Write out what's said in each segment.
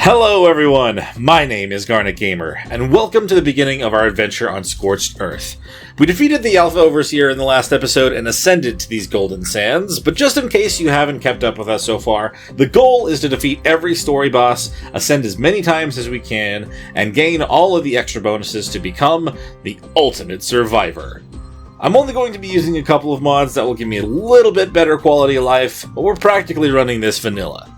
Hello everyone, my name is Garnet Gamer, and welcome to the beginning of our adventure on Scorched Earth. We defeated the Alpha Overseer in the last episode and ascended to these Golden Sands, but just in case you haven't kept up with us so far, the goal is to defeat every story boss, ascend as many times as we can, and gain all of the extra bonuses to become the ultimate survivor. I'm only going to be using a couple of mods that will give me a little bit better quality of life, but we're practically running this vanilla.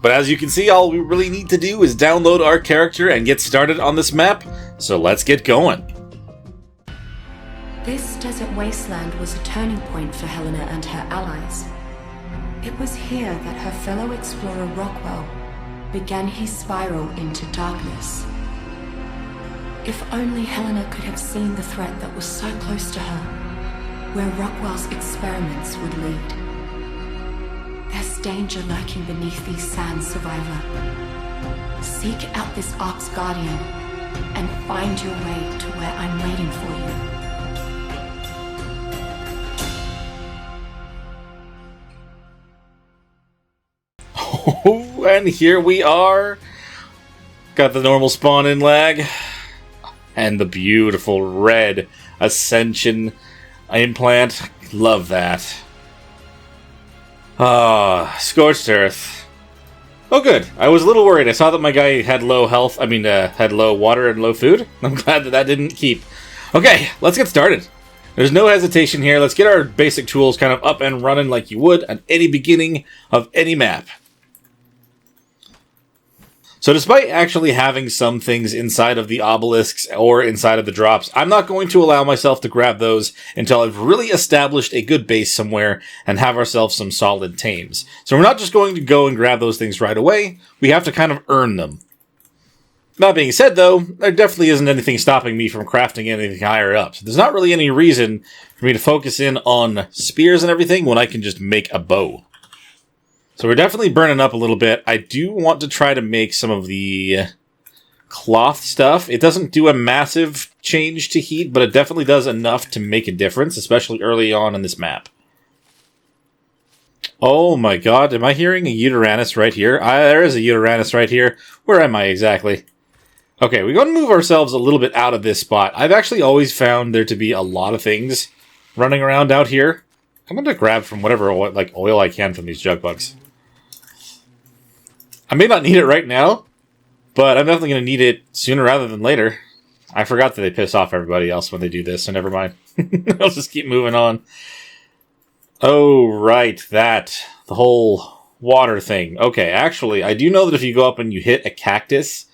But as you can see, all we really need to do is download our character and get started on this map, so let's get going. This desert wasteland was a turning point for Helena and her allies. It was here that her fellow explorer Rockwell began his spiral into darkness. If only Helena could have seen the threat that was so close to her, where Rockwell's experiments would lead. There's danger lurking beneath these sands, survivor. Seek out this ARK's guardian and find your way to where I'm waiting for you. Oh, and here we are. Got the normal spawn-in lag. And the beautiful red Ascension implant. Love that. Scorched Earth. Oh good, I was a little worried. I saw that my guy had low health, had low water and low food. I'm glad that that didn't keep. Okay, let's get started. There's no hesitation here. Let's get our basic tools kind of up and running like you would at any beginning of any map. So despite actually having some things inside of the obelisks or inside of the drops, I'm not going to allow myself to grab those until I've really established a good base somewhere and have ourselves some solid tames. So we're not just going to go and grab those things right away. We have to kind of earn them. That being said, though, there definitely isn't anything stopping me from crafting anything higher up. So there's not really any reason for me to focus in on spears and everything when I can just make a bow. So we're definitely burning up a little bit. I do want to try to make some of the cloth stuff. It doesn't do a massive change to heat, but it definitely does enough to make a difference, especially early on in this map. Oh my god, am I hearing a Uteranus right here? There is a Uteranus right here. Where am I exactly? Okay, we're going to move ourselves a little bit out of this spot. I've actually always found there to be a lot of things running around out here. I'm going to grab from whatever oil I can from these jug bugs. I may not need it right now, but I'm definitely going to need it sooner rather than later. I forgot that they piss off everybody else when they do this, so never mind. I'll just keep moving on. Oh, right, the whole water thing. Okay, actually, I do know that if you go up and you hit a cactus,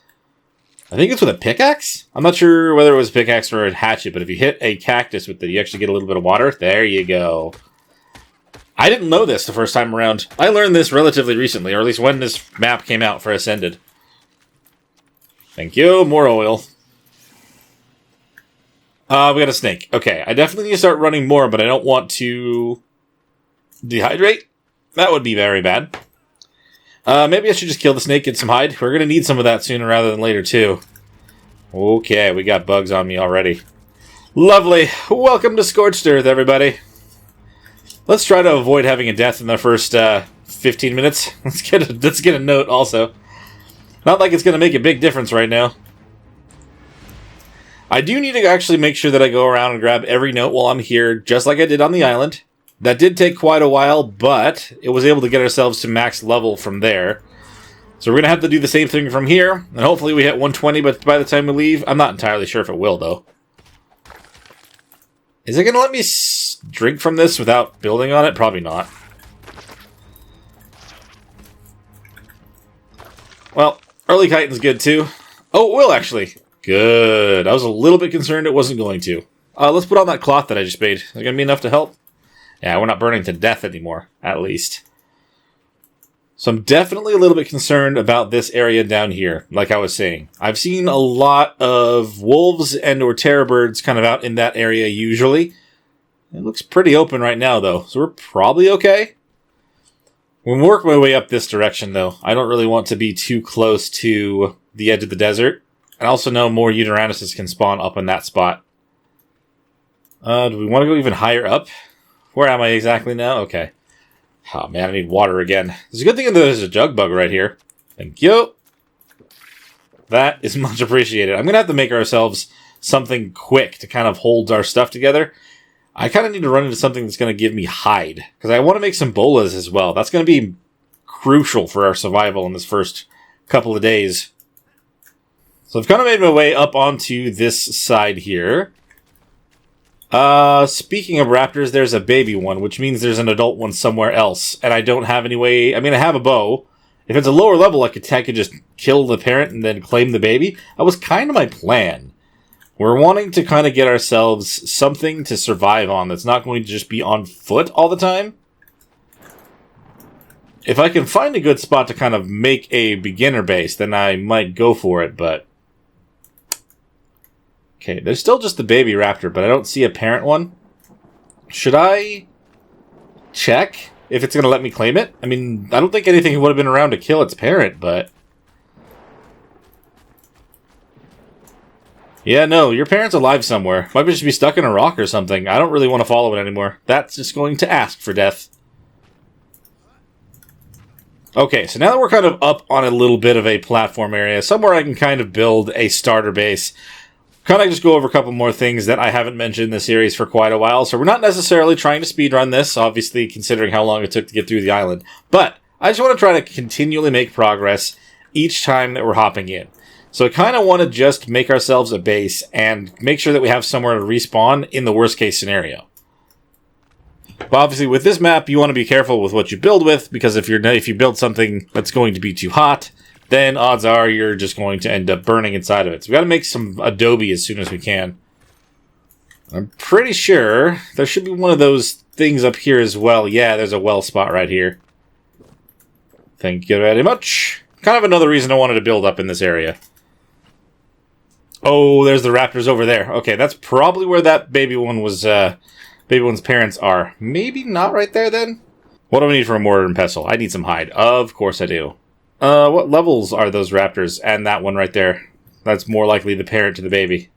I think it's with a pickaxe? I'm not sure whether it was a pickaxe or a hatchet, but if you hit a cactus with it, you actually get a little bit of water. There you go. I didn't know this the first time around. I learned this relatively recently, or at least when this map came out for Ascended. Thank you. More oil. We got a snake. Okay, I definitely need to start running more, but I don't want to dehydrate. That would be very bad. Maybe I should just kill the snake, get some hide. We're going to need some of that sooner rather than later, too. Okay, we got bugs on me already. Lovely. Welcome to Scorched Earth, everybody. Let's try to avoid having a death in the first 15 minutes. Let's get a note also. Not like it's going to make a big difference right now. I do need to actually make sure that I go around and grab every note while I'm here, just like I did on the island. That did take quite a while, but it was able to get ourselves to max level from there. So we're going to have to do the same thing from here, and hopefully we hit 120 but by the time we leave. I'm not entirely sure if it will, though. Is it going to let me drink from this without building on it? Probably not. Well, early chitin's good too. Oh, it will actually. Good. I was a little bit concerned it wasn't going to. Let's put on that cloth that I just made. Is it going to be enough to help? Yeah, we're not burning to death anymore, at least. So I'm definitely a little bit concerned about this area down here, like I was saying. I've seen a lot of wolves and or terror birds kind of out in that area usually. It looks pretty open right now, though, so we're probably okay. When we work my way up this direction, though, I don't really want to be too close to the edge of the desert. And I also know more Uteranuses can spawn up in that spot. Do we want to go even higher up? Where am I exactly now? Okay. Oh man, I need water again. It's a good thing that there's a jug bug right here. Thank you. That is much appreciated. I'm going to have to make ourselves something quick to kind of hold our stuff together. I kind of need to run into something that's going to give me hide, because I want to make some bolas as well. That's going to be crucial for our survival in this first couple of days. So I've kind of made my way up onto this side here. Speaking of raptors, there's a baby one, which means there's an adult one somewhere else. And I don't have any way... I mean, I have a bow. If it's a lower level, I could just kill the parent and then claim the baby. That was kind of my plan. We're wanting to kind of get ourselves something to survive on that's not going to just be on foot all the time. If I can find a good spot to kind of make a beginner base, then I might go for it, but... Okay, there's still just the baby raptor, but I don't see a parent one. Should I check if it's going to let me claim it? I mean, I don't think anything would have been around to kill its parent, but... Yeah, no, your parent's alive somewhere. Might just be stuck in a rock or something. I don't really want to follow it anymore. That's just going to ask for death. Okay, so now that we're kind of up on a little bit of a platform area, somewhere I can kind of build a starter base. Kind of just go over a couple more things that I haven't mentioned in the series for quite a while. So we're not necessarily trying to speedrun this, obviously, considering how long it took to get through the island. But I just want to try to continually make progress each time that we're hopping in. So I kind of want to just make ourselves a base and make sure that we have somewhere to respawn in the worst case scenario. But obviously, with this map, you want to be careful with what you build with, because if you build something that's going to be too hot, then odds are you're just going to end up burning inside of it. So we got to make some adobe as soon as we can. I'm pretty sure there should be one of those things up here as well. Yeah, there's a well spot right here. Thank you very much. Kind of another reason I wanted to build up in this area. Oh, there's the raptors over there. Okay, that's probably where that baby one was, baby one's parents are. Maybe not right there then? What do I need for a mortar and pestle? I need some hide. Of course I do. What levels are those raptors? And that one right there. That's more likely the parent to the baby.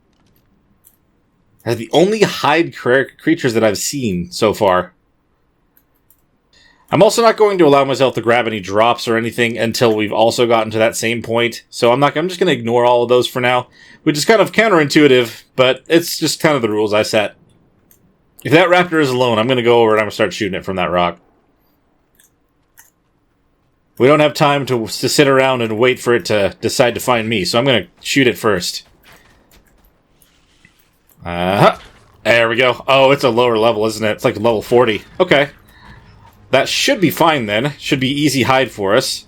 They're the only hide creatures that I've seen so far. I'm also not going to allow myself to grab any drops or anything until we've also gotten to that same point. So I'm just going to ignore all of those for now. Which is kind of counterintuitive, but it's just kind of the rules I set. If that raptor is alone, I'm going to go over and I'm going to start shooting it from that rock. We don't have time to sit around and wait for it to decide to find me, so I'm going to shoot it first. There we go. Oh, it's a lower level, isn't it? It's like level 40. Okay. That should be fine then. Should be easy hide for us.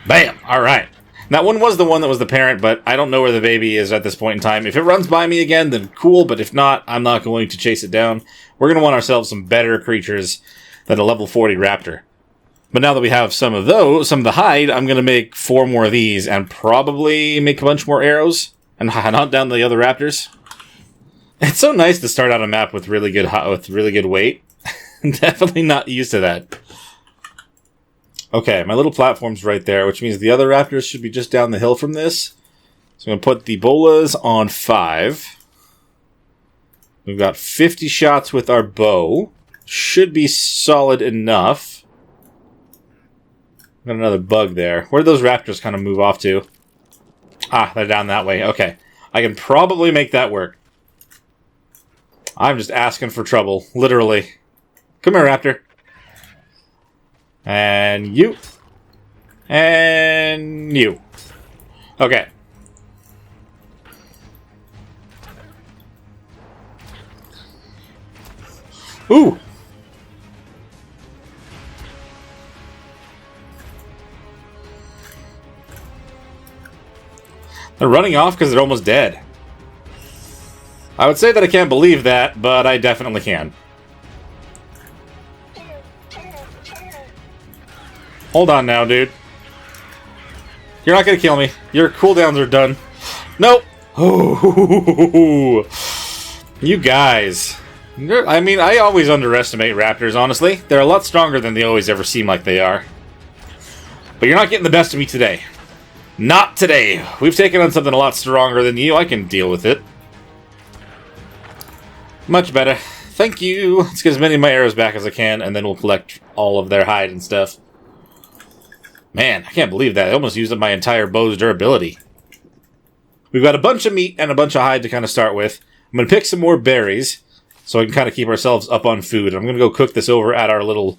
Bam! Alright. That one was the one that was the parent, but I don't know where the baby is at this point in time. If it runs by me again, then cool, but if not, I'm not going to chase it down. We're going to want ourselves some better creatures than a level 40 raptor. But now that we have some of the hide, I'm going to make 4 more of these and probably make a bunch more arrows and hunt down the other raptors. It's so nice to start out a map with really good weight. Definitely not used to that. Okay, my little platform's right there, which means the other raptors should be just down the hill from this. So I'm going to put the bolas on 5. We've got 50 shots with our bow. Should be solid enough. Got another bug there. Where did those raptors kind of move off to? Ah, they're down that way. Okay. I can probably make that work. I'm just asking for trouble. Literally. Come here, raptor. And you. And you. Okay. Ooh! They're running off because they're almost dead. I would say that I can't believe that, but I definitely can. Hold on now, dude. You're not gonna kill me. Your cooldowns are done. Nope! Ooh. You guys. I mean, I always underestimate raptors, honestly. They're a lot stronger than they always ever seem like they are. But you're not getting the best of me today. Not today. We've taken on something a lot stronger than you. I can deal with it. Much better. Thank you. Let's get as many of my arrows back as I can, and then we'll collect all of their hide and stuff. Man, I can't believe that. I almost used up my entire bow's durability. We've got a bunch of meat and a bunch of hide to kind of start with. I'm going to pick some more berries so I can kind of keep ourselves up on food. I'm going to go cook this over at our little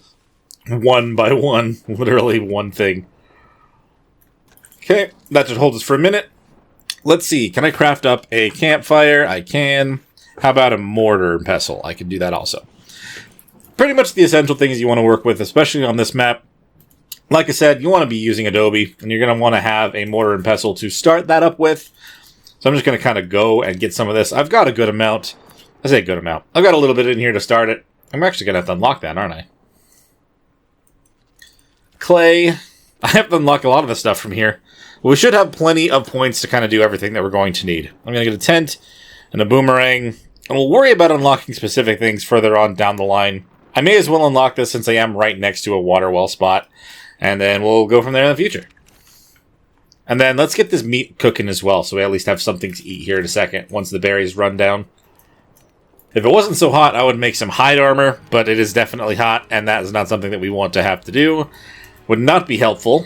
1 by 1, literally one thing. Okay, that should hold us for a minute. Let's see, can I craft up a campfire? I can. How about a mortar and pestle? I can do that also. Pretty much the essential things you want to work with, especially on this map. Like I said, you want to be using adobe, and you're going to want to have a mortar and pestle to start that up with. So I'm just going to kind of go and get some of this. I've got a good amount. I say a good amount. I've got a little bit in here to start it. I'm actually going to have to unlock that, aren't I? Clay. I have to unlock a lot of the stuff from here. We should have plenty of points to kind of do everything that we're going to need. I'm going to get a tent and a boomerang. And we'll worry about unlocking specific things further on down the line. I may as well unlock this since I am right next to a water well spot. And then we'll go from there in the future. And then let's get this meat cooking as well, so we at least have something to eat here in a second, once the berries run down. If it wasn't so hot, I would make some hide armor, but it is definitely hot, and that is not something that we want to have to do. Would not be helpful.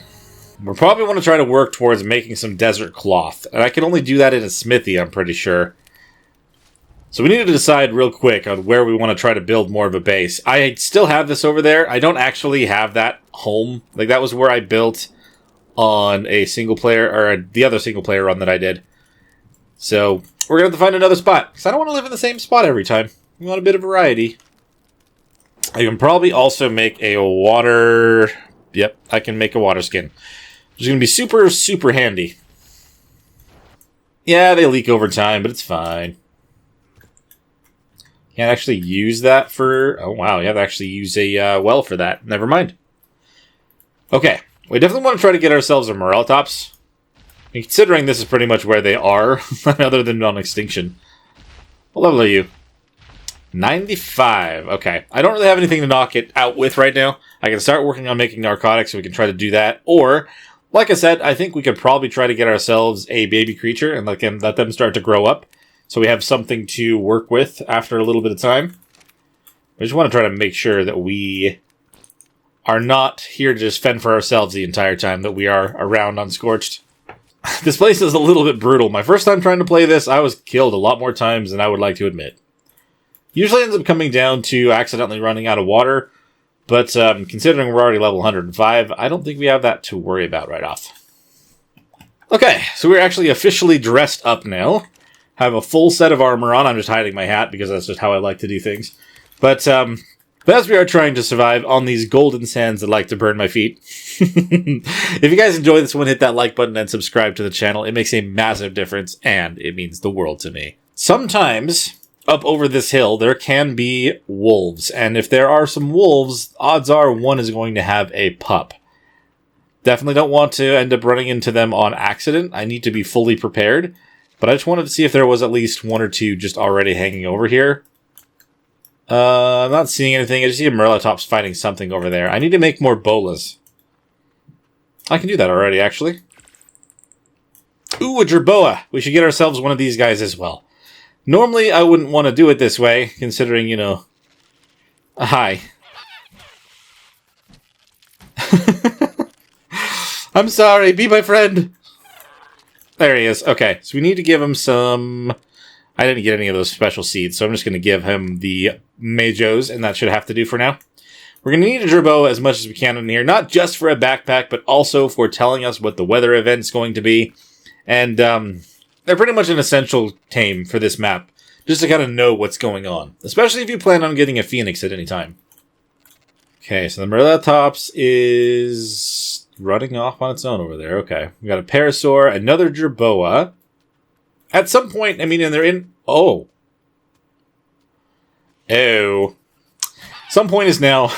We'll probably want to try to work towards making some desert cloth, and I can only do that in a smithy, I'm pretty sure. So we need to decide real quick on where we want to try to build more of a base. I still have this over there. I don't actually have that home. Like, that was where I built on a single player, or the other single player run that I did. So we're going to have to find another spot, because I don't want to live in the same spot every time. We want a bit of variety. I can probably also make a water... Yep, I can make a water skin. Which is going to be super, super handy. Yeah, they leak over time, but it's fine. Can't actually use that for... Oh, wow, you have to actually use a well for that. Never mind. Okay, we definitely want to try to get ourselves a Morellatops. Considering this is pretty much where they are, other than non-extinction. What level are you? 95. Okay, I don't really have anything to knock it out with right now. I can start working on making narcotics, so we can try to do that. Or, like I said, I think we could probably try to get ourselves a baby creature and let them start to grow up. So we have something to work with after a little bit of time. We just want to try to make sure that we are not here to just fend for ourselves the entire time, that we are around unscorched. This place is a little bit brutal. My first time trying to play this, I was killed a lot more times than I would like to admit. Usually ends up coming down to accidentally running out of water, but considering we're already level 105, I don't think we have that to worry about right off. Okay, so we're actually officially dressed up now. Have a full set of armor on. I'm just hiding my hat because that's just how I like to do things. But as we are trying to survive on these golden sands that like to burn my feet. If you guys enjoy this one, hit that like button and subscribe to the channel. It makes a massive difference, and it means the world to me. Sometimes, up over this hill, there can be wolves. And if there are some wolves, odds are one is going to have a pup. Definitely don't want to end up running into them on accident. I need to be fully prepared. But I just wanted to see if there was at least one or two just already hanging over here. I'm not seeing anything. I just see a Morellatops fighting something over there. I need to make more bolas. I can do that already, actually. Ooh, a jerboa. We should get ourselves one of these guys as well. Normally, I wouldn't want to do it this way, considering, you know... Hi. I'm sorry, be my friend! There he is. Okay, so we need to give him some... I didn't get any of those special seeds, so I'm just going to give him the Majos, and that should have to do for now. We're going to need a gerbo as much as we can in here, not just for a backpack, but also for telling us what the weather event's going to be. And they're pretty much an essential tame for this map, just to kind of know what's going on, especially if you plan on getting a phoenix at any time. Okay, so the Morellatops is running off on its own over there. Okay, we got a Parasaur, another jerboa. At some point, I mean, and they're in... Oh. Oh. Some point is now...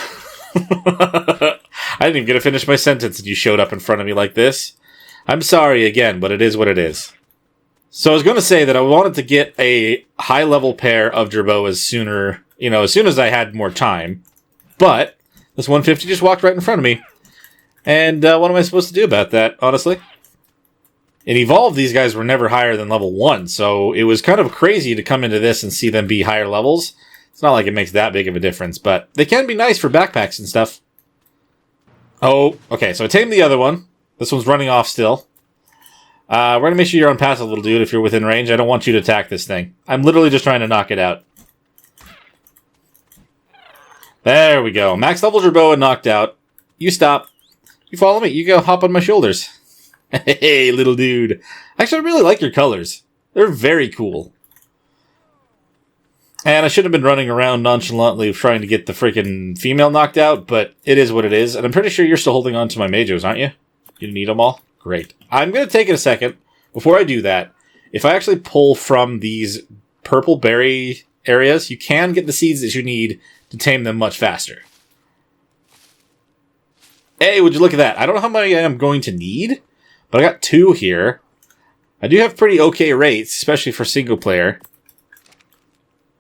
I didn't even get to finish my sentence and you showed up in front of me like this. I'm sorry again, but it is what it is. So I was going to say that I wanted to get a high-level pair of jerboas sooner, you know, as soon as I had more time. But this 150 just walked right in front of me. And what am I supposed to do about that, honestly? In Evolve, these guys were never higher than level 1, so it was kind of crazy to come into this and see them be higher levels. It's not like it makes that big of a difference, but they can be nice for backpacks and stuff. Oh, okay, so I tamed the other one. This one's running off still. We're going to make sure you're unpassive, little dude, if you're within range. I don't want you to attack this thing. I'm literally just trying to knock it out. There we go. Max levels your boa knocked out. You stop. You follow me. You go hop on my shoulders. Hey, little dude. Actually, I really like your colors. They're very cool. And I should have been running around nonchalantly trying to get the freaking female knocked out, but it is what it is. And I'm pretty sure you're still holding on to my majos, aren't you? You need them all? Great. I'm going to take it a second. Before I do that, if I actually pull from these purple berry areas, you can get the seeds that you need to tame them much faster. Hey, would you look at that? I don't know how many I'm going to need, but I got 2 here. I do have pretty okay rates, especially for single player.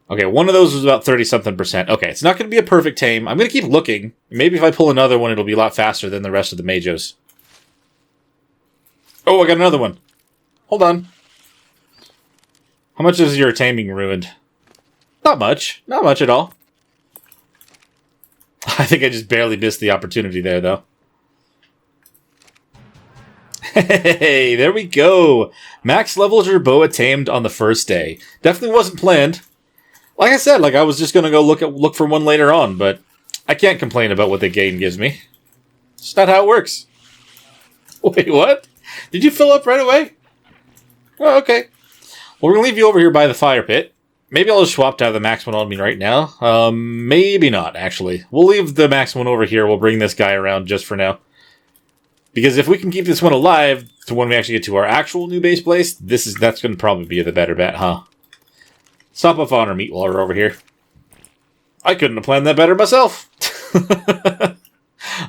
Okay, one of those was about 30-something%. Okay, it's not going to be a perfect tame. I'm going to keep looking. Maybe if I pull another one, it'll be a lot faster than the rest of the majos. Oh, I got another one. Hold on. How much is your taming ruined? Not much. Not much at all. I think I just barely missed the opportunity there, though. Hey, there we go. Max levels your boa tamed on the first day. Definitely wasn't planned. Like I said, I was just going to go look for one later on, but I can't complain about what the game gives me. It's not how it works. Wait, what? Did you fill up right away? Oh, okay. Well, we're going to leave you over here by the fire pit. Maybe I'll just swap to have the max one on me right now. Maybe not, actually. We'll leave the max one over here. We'll bring this guy around just for now. Because if we can keep this one alive to when we actually get to our actual new base place, that's going to probably be the better bet, huh? Stop off on our meat while we're over here. I couldn't have planned that better myself.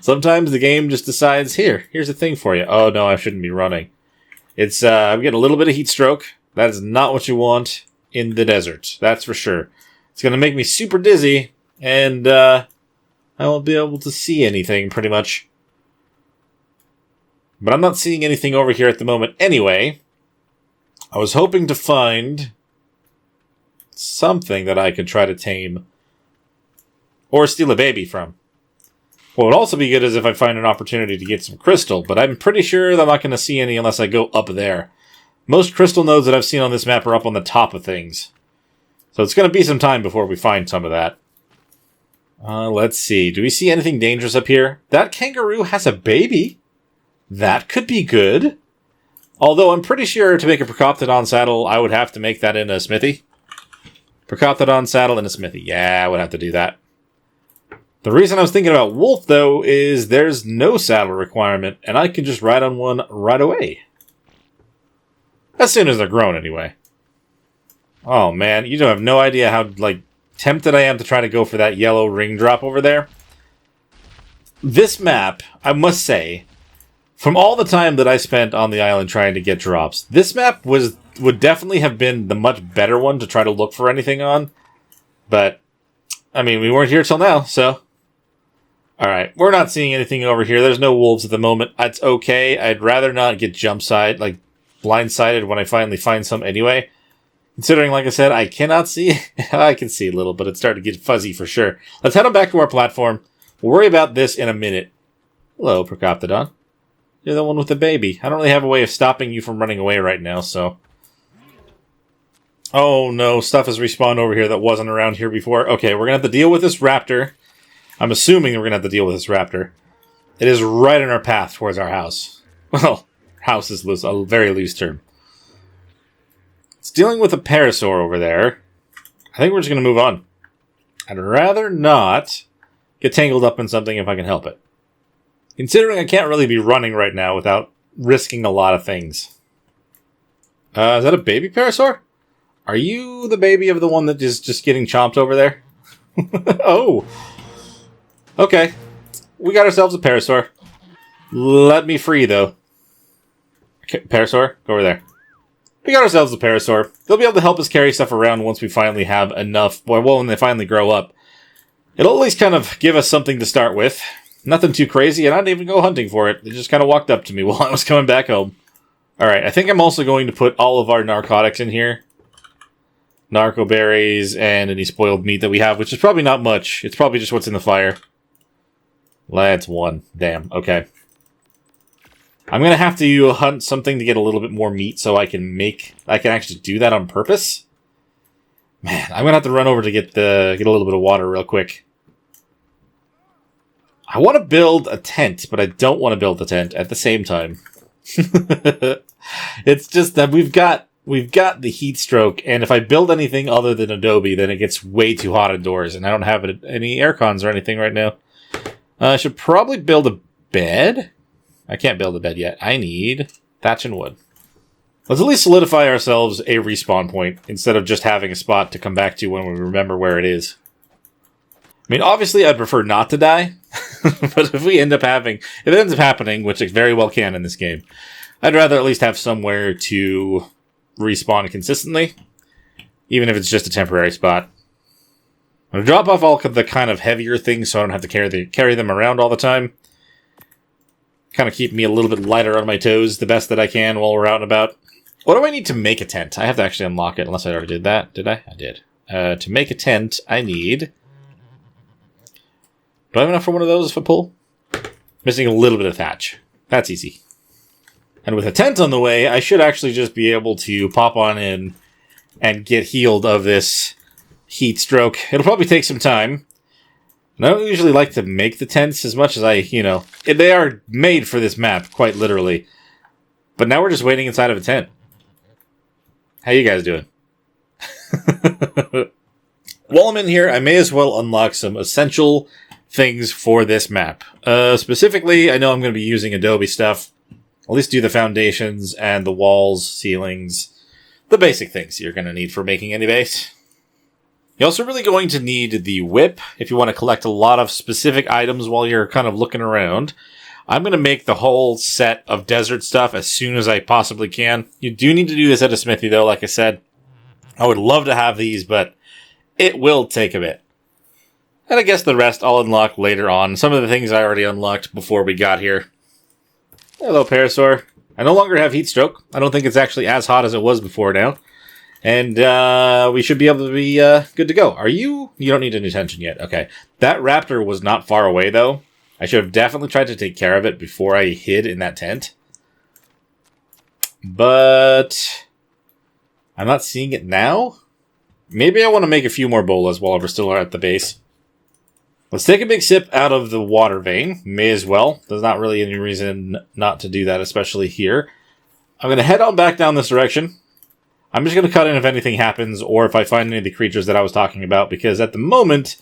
Sometimes the game just decides, here's a thing for you. Oh, no, I shouldn't be running. I'm getting a little bit of heat stroke. That is not what you want in the desert. That's for sure. It's going to make me super dizzy, and I won't be able to see anything, pretty much. But I'm not seeing anything over here at the moment anyway. I was hoping to find something that I could try to tame or steal a baby from. What would also be good is if I find an opportunity to get some crystal, but I'm pretty sure that I'm not going to see any unless I go up there. Most crystal nodes that I've seen on this map are up on the top of things. So it's going to be some time before we find some of that. Let's see. Do we see anything dangerous up here? That kangaroo has a baby. That could be good. Although I'm pretty sure to make a Procoptodon saddle, I would have to make that in a smithy. Procoptodon saddle in a smithy. Yeah, I would have to do that. The reason I was thinking about wolf, though, is there's no saddle requirement, and I can just ride on one right away. As soon as they're grown, anyway. Oh, man, you don't have no idea how, tempted I am to try to go for that yellow ring drop over there. This map, I must say, from all the time that I spent on the island trying to get drops, this map would definitely have been the much better one to try to look for anything on. But, I mean, we weren't here till now, so... Alright, we're not seeing anything over here. There's no wolves at the moment. That's okay. I'd rather not get blindsided when I finally find some anyway. Considering, like I said, I cannot see. I can see a little, but it's starting to get fuzzy for sure. Let's head on back to our platform. We'll worry about this in a minute. Hello, Procoptodon. You're the one with the baby. I don't really have a way of stopping you from running away right now, so... Oh no, stuff has respawned over here that wasn't around here before. Okay, we're gonna have to deal with this raptor. I'm assuming we're gonna have to deal with this raptor. It is right in our path towards our house. Well, house is loose, a very loose term. It's dealing with a parasaur over there. I think we're just gonna move on. I'd rather not get tangled up in something if I can help it. Considering I can't really be running right now without risking a lot of things. Is that a baby parasaur? Are you the baby of the one that is just getting chomped over there? Oh! Okay. We got ourselves a parasaur. Let me free, though. Okay, parasaur, go over there. We got ourselves a parasaur. They'll be able to help us carry stuff around once we finally have enough. Well, when they finally grow up. It'll at least kind of give us something to start with. Nothing too crazy, and I didn't even go hunting for it. They just kind of walked up to me while I was coming back home. Alright, I think I'm also going to put all of our narcotics in here. Narco berries and any spoiled meat that we have, which is probably not much. It's probably just what's in the fire. That's one. Damn. Okay. I'm going to have to hunt something to get a little bit more meat so I can actually do that on purpose. Man, I'm going to have to run over to get a little bit of water real quick. I want to build a tent, but I don't want to build a tent at the same time. It's just that we've got the heat stroke, and if I build anything other than adobe, then it gets way too hot indoors, and I don't have any air cons or anything right now. I should probably build a bed. I can't build a bed yet. I need thatch and wood. Let's at least solidify ourselves a respawn point instead of just having a spot to come back to when we remember where it is. I mean, obviously, I'd prefer not to die, but if it ends up happening, which it very well can in this game, I'd rather at least have somewhere to respawn consistently, even if it's just a temporary spot. I'm going to drop off all the kind of heavier things so I don't have to carry them around all the time. Kind of keep me a little bit lighter on my toes the best that I can while we're out and about. What do I need to make a tent? I have to actually unlock it, unless I already did that. Did I? I did. To make a tent, I need... Do I have enough for one of those for pull? Missing a little bit of thatch. That's easy. And with a tent on the way, I should actually just be able to pop on in and get healed of this heat stroke. It'll probably take some time. And I don't usually like to make the tents as much as they are made for this map, quite literally. But now we're just waiting inside of a tent. How you guys doing? While I'm in here, I may as well unlock some essential things for this map. Specifically, I know I'm going to be using adobe stuff. At least do the foundations and the walls, ceilings, the basic things you're going to need for making any base. You're also really going to need the whip if you want to collect a lot of specific items while you're kind of looking around. I'm going to make the whole set of desert stuff as soon as I possibly can. You do need to do this at a smithy, though, like I said. I would love to have these, but it will take a bit. And I guess the rest I'll unlock later on. Some of the things I already unlocked before we got here. Hello, Parasaur. I no longer have heat stroke. I don't think it's actually as hot as it was before now. And we should be able to be good to go. You don't need any attention yet. Okay. That raptor was not far away, though. I should have definitely tried to take care of it before I hid in that tent. But I'm not seeing it now. Maybe I want to make a few more bolas while we're still at the base. Let's take a big sip out of the water vein. May as well. There's not really any reason not to do that, especially here. I'm going to head on back down this direction. I'm just going to cut in if anything happens, or if I find any of the creatures that I was talking about, because at the moment,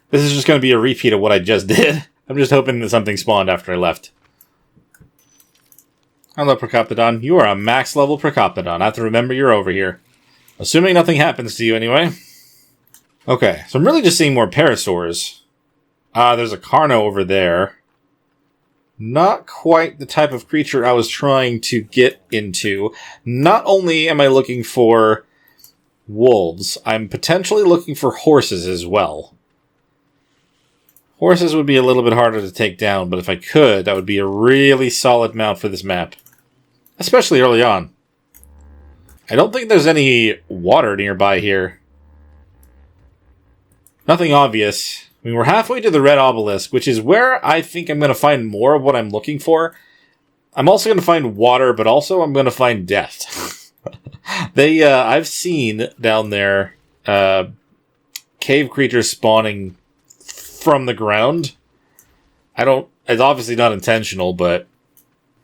this is just going to be a repeat of what I just did. I'm just hoping that something spawned after I left. Hello, Procoptodon. You are a max level Procoptodon. I have to remember you're over here. Assuming nothing happens to you anyway. Okay, so I'm really just seeing more parasaurs. There's a Carno over there. Not quite the type of creature I was trying to get into. Not only am I looking for wolves, I'm potentially looking for horses as well. Horses would be a little bit harder to take down, but if I could, that would be a really solid mount for this map. Especially early on. I don't think there's any water nearby here. Nothing obvious. I mean, we're halfway to the red obelisk, which is where I think I'm going to find more of what I'm looking for. I'm also going to find water, but also I'm going to find death. I've seen down there cave creatures spawning from the ground. It's obviously not intentional, but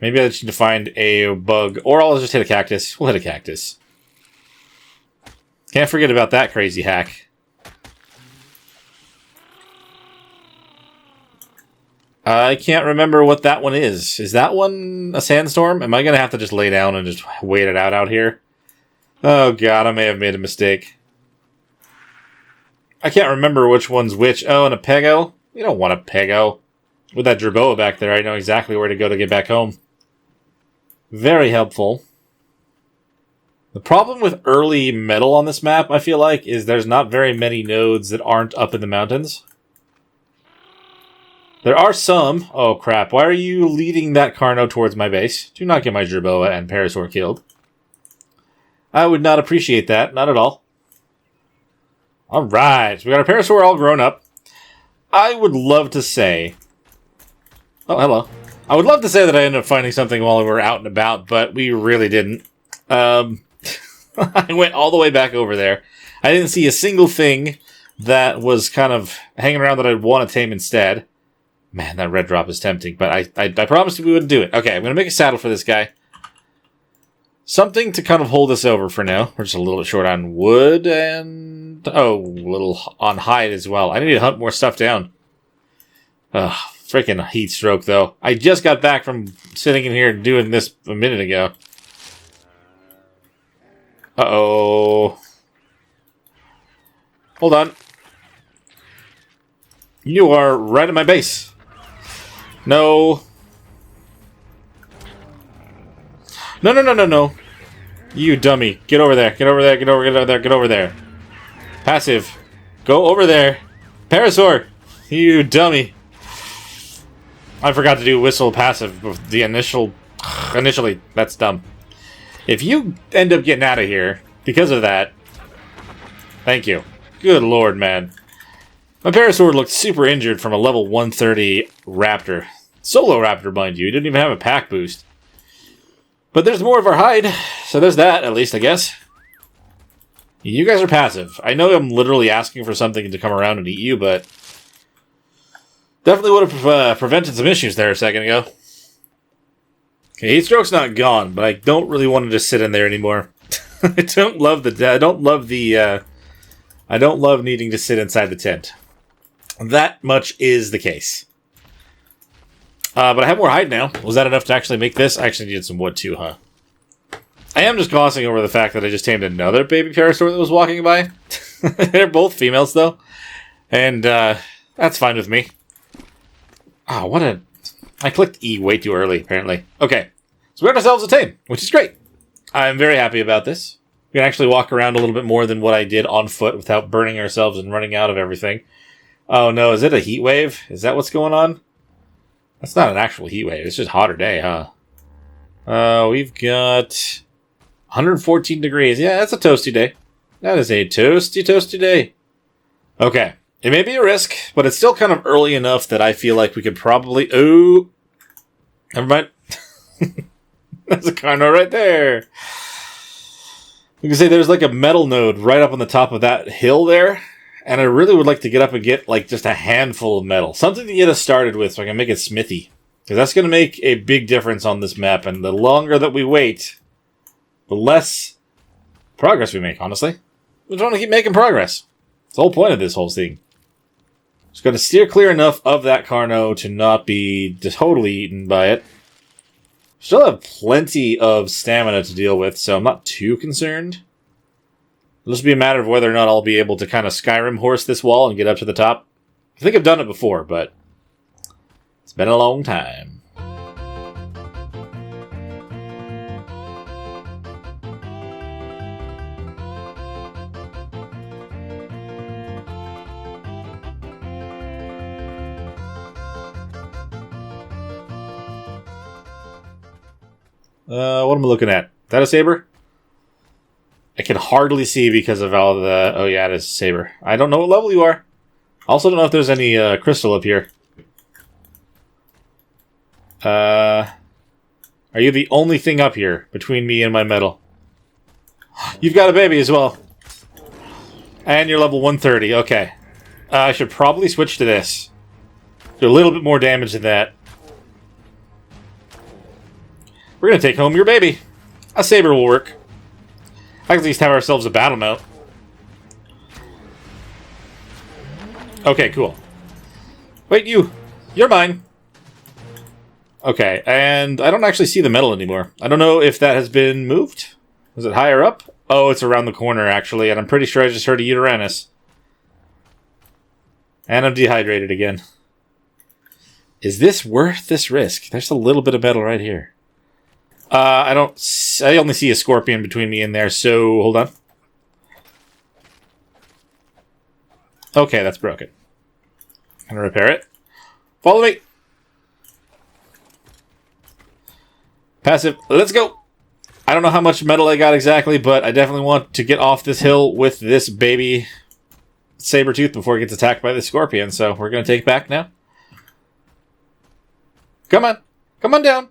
maybe I just need to find a bug, or I'll just hit a cactus. We'll hit a cactus. Can't forget about that crazy hack. I can't remember what that one is. Is that one a sandstorm? Am I going to have to just lay down and just wait it out here? Oh god, I may have made a mistake. I can't remember which one's which. Oh, and a Pego? You don't want a Pego. With that Jerboa back there, I know exactly where to go to get back home. Very helpful. The problem with early metal on this map, I feel like, is there's not very many nodes that aren't up in the mountains. There are some. Oh, crap. Why are you leading that Carno towards my base? Do not get my Jerboa and Parasaur killed. I would not appreciate that. Not at all. Alright. So we got our Parasaur all grown up. I would love to say Oh, hello. I would love to say that I ended up finding something while we were out and about, but we really didn't. I went all the way back over there. I didn't see a single thing that was kind of hanging around that I'd want to tame instead. Man, that red drop is tempting, but I promised we wouldn't do it. Okay, I'm going to make a saddle for this guy. Something to kind of hold us over for now. We're just a little bit short on wood and... oh, a little on hide as well. I need to hunt more stuff down. Ugh, freaking heat stroke, though. I just got back from sitting in here doing this a minute ago. Uh-oh. Hold on. You are right at my base. No. No, no, no, no, no. You dummy. Get over there. Get over there. Get over there. Get over there. Passive. Go over there. Parasaur. You dummy. I forgot to do whistle passive with the initially. That's dumb. If you end up getting out of here because of that, thank you. Good lord, man. My Parasaur looked super injured from a level 130 Raptor. Solo Raptor, mind you. He didn't even have a pack boost. But there's more of our hide, so there's that, at least, I guess. You guys are passive. I know I'm literally asking for something to come around and eat you, but... definitely would have prevented some issues there a second ago. Okay, heat stroke's not gone, but I don't really want to just sit in there anymore. I don't love I don't love needing to sit inside the tent. That much is the case. But I have more hide now. Was that enough to actually make this? I actually needed some wood too, huh? I am just glossing over the fact that I just tamed another baby Parasaur that was walking by. They're both females, though. And, that's fine with me. Oh, what a... I clicked E way too early, apparently. Okay. So we got ourselves a tame, which is great. I'm very happy about this. We can actually walk around a little bit more than what I did on foot without burning ourselves and running out of everything. Oh, no. Is it a heat wave? Is that what's going on? That's not an actual heat wave. It's just a hotter day, huh? We've got 114 degrees. Yeah, that's a toasty day. That is a toasty day. Okay. It may be a risk, but it's still kind of early enough that I feel like we could probably... oh! Never mind. That's a Garnet right there. You can say there's like a metal node right up on the top of that hill there. And I really would like to get up and get, like, just a handful of metal. Something to get us started with so I can make it smithy. Because that's going to make a big difference on this map. And the longer that we wait, the less progress we make, honestly. We're trying to keep making progress. It's the whole point of this whole thing. Just got to steer clear enough of that Carno to not be totally eaten by it. Still have plenty of stamina to deal with, so I'm not too concerned. It'll just be a matter of whether or not I'll be able to kind of Skyrim horse this wall and get up to the top. I think I've done it before, but it's been a long time. What am I looking at? Is that a saber? I can hardly see because of all the... oh yeah, it is a saber. I don't know what level you are. Also don't know if there's any crystal up here. Are you the only thing up here between me and my metal? You've got a baby as well. And you're level 130. Okay. I should probably switch to this. Do a little bit more damage than that. We're going to take home your baby. A saber will work. I can at least have ourselves a battle mount. Okay, cool. Wait, you. You're mine. Okay, and I don't actually see the metal anymore. I don't know if that has been moved. Was it higher up? Oh, it's around the corner, actually, and I'm pretty sure I just heard a Uranus. And I'm dehydrated again. Is this worth this risk? There's a little bit of metal right here. I only see a scorpion between me and there, so hold on. Okay, that's broken. I'm gonna repair it. Follow me! Passive, let's go! I don't know how much metal I got exactly, but I definitely want to get off this hill with this baby Sabertooth before it gets attacked by the scorpion, so we're gonna take it back now. Come on. Come on down.